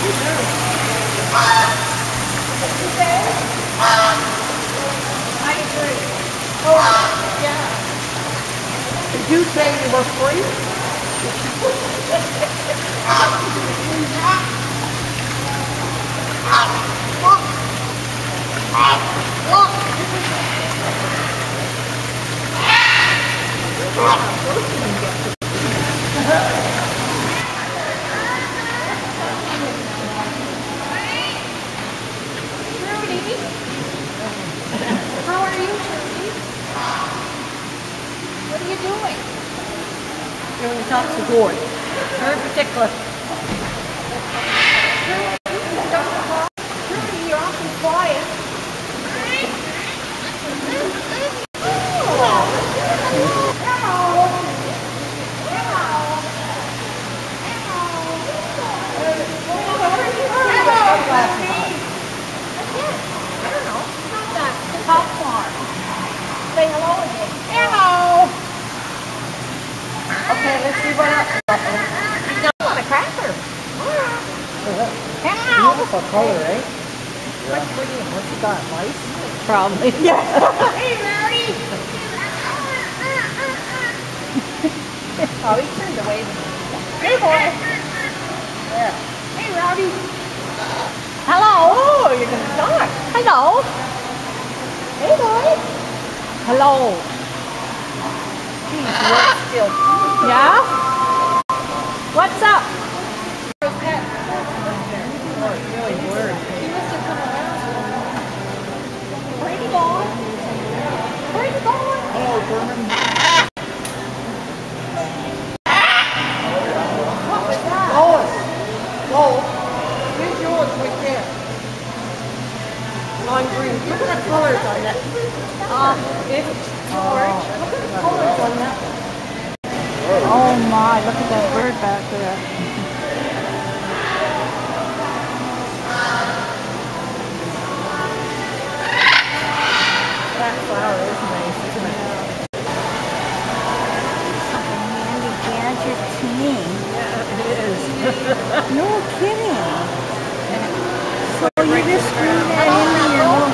I agree. Oh, yeah. Did you say you were free? How are you, Trudy? What are you doing? You're going to talk to Gord. Very particular. Trudy, you're awfully quiet. Say hello again. Hello. Okay, let's see what else. You don't want a cracker. Hello. Beautiful color, eh? Yeah. What's you got? Mice? Probably. Yeah. Hey, Rowdy. Oh, he turned away. Hey, boy. Yeah. Hey, Rowdy. Hello. Oh, you're gonna talk. Hello. Hey, boy. Hello. Geez, you're still. Yeah? What's up? Really blurred. He must have come around. Where'd he go? Where'd he go? Hello, Berman. What was that? Lois. Lois. Here's yours right there. Lime green. Look at the colors on that. It's orange. Look at the colors on that. Oh my, look at that bird back there. That flower is nice, isn't it? Handy gadget team. Yeah, it is. No kidding. So you just screw that into your little...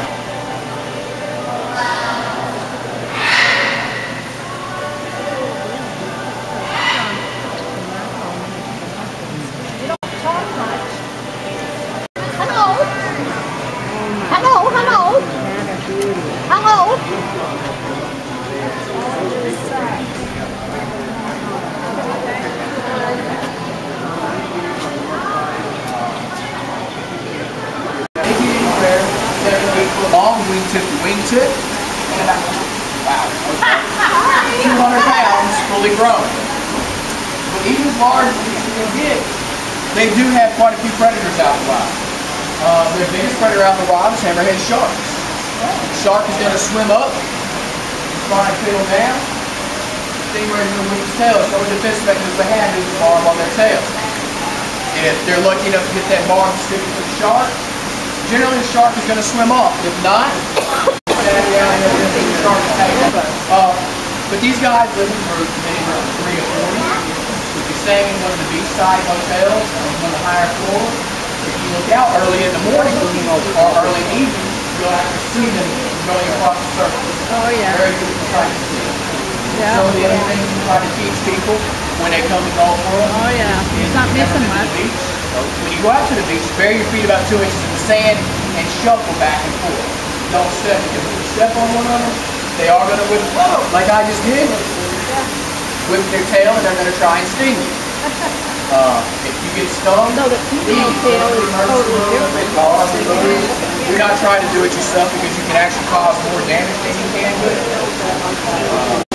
Long wingtip, and about, wow, 200 pounds, fully grown. But even as large as these can get, they do have quite a few predators out in the wild. Their biggest predator out in the wild is hammerhead sharks. The shark is going to swim up, try and tail down. Stingray is going to whip its tail. So a defense mechanism they have is the barb on their tail. If they're lucky enough to get that barb sticking to the shark, generally the shark is going to swim off. If not, but these guys live in groups, many of 3 or 40. If you're staying in one of the beachside hotels on the higher floor, if you look out early in the morning or early evening, you'll actually see them going across the surface. Oh yeah. Very beautiful sight to see. Yeah. So the other things we try to teach people when they come to Gulf World. Oh yeah. He's not missing much. When you go out to the beach, bury your feet about 2 inches in the sand and shuffle back and forth. Don't step, because if you step on one of them, they are going to whip, like I just did, whip their tail and they're going to try and sting you. If you get stung, no, the female tail is totally different. Do not try to do it yourself because you can actually cause more damage than you can with it.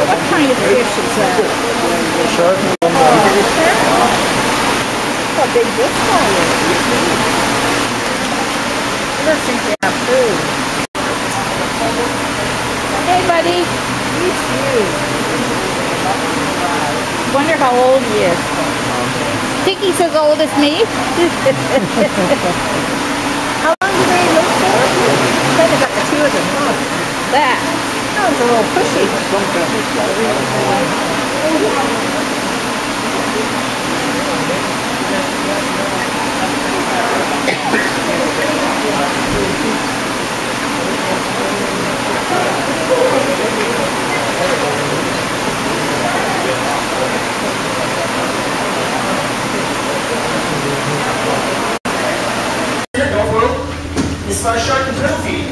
What kind of fish is that? Shark. What how big this guy is. He's huge. He doesn't seem to have food. Hey, buddy. He's huge. Wonder how old he is. Think he's as old as me? How long do they live for? Kind of got the two of them, huh? That was a little pushy. This is our shark and turtle feed.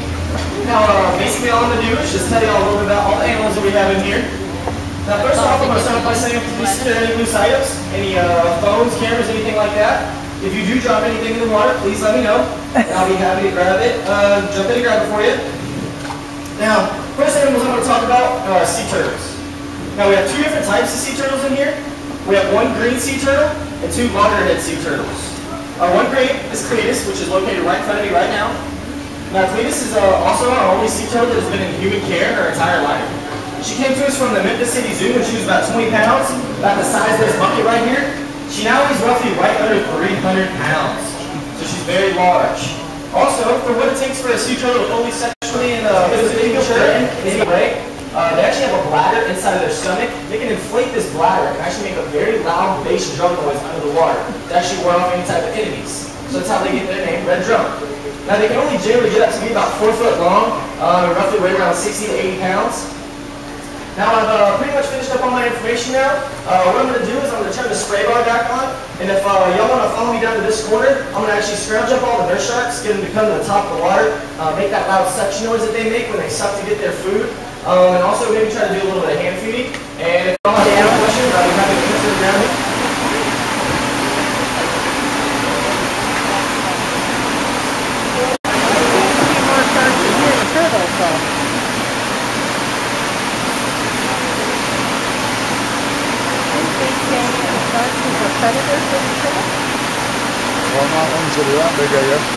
Now, basically all I'm going to do is just tell you all a little bit about all the animals that we have in here. Now, first off, I'm going to start by saying please secure any loose items, any phones, cameras, anything like that. If you do drop anything in the water, please let me know, and I'll be happy to grab it, jump in and grab it for you. Now, first animals I'm going to talk about are sea turtles. Now, we have two different types of sea turtles in here. We have one green sea turtle and two loggerhead sea turtles. One green is Cletus, which is located right in front of me right now. Now, Cletus is also our only sea turtle that has been in human care her entire life. She came to us from the Memphis City Zoo when she was about 20 pounds, about the size of this bucket right here. She now weighs roughly right under 300 pounds, so she's very large. Also, for what it takes for a sea turtle to fully sexually and physically mature in any way, they actually have a bladder inside of their stomach. They can inflate this bladder and actually make a very loud bass drum noise under the water to actually ward off any type of enemies. So that's how they get their name, Red Drum. Now they can only generally get up to be about 4 foot long, and roughly weigh around 60 to 80 pounds. Now I've pretty much finished up all my information now. What I'm going to do is I'm going to turn the spray bar back on, and if y'all want to follow me down to this corner, I'm going to actually scrounge up all the nurse sharks, get them to come to the top of the water, make that loud suction noise that they make when they suck to get their food. And also maybe try to do a little bit of hand feeding. And if y'all have any questions, I'll be happy to answer them down here. More sharks than here than turtles, though. I think saying sharks is a predator for the turtle? Well, not ones that are that big, I guess.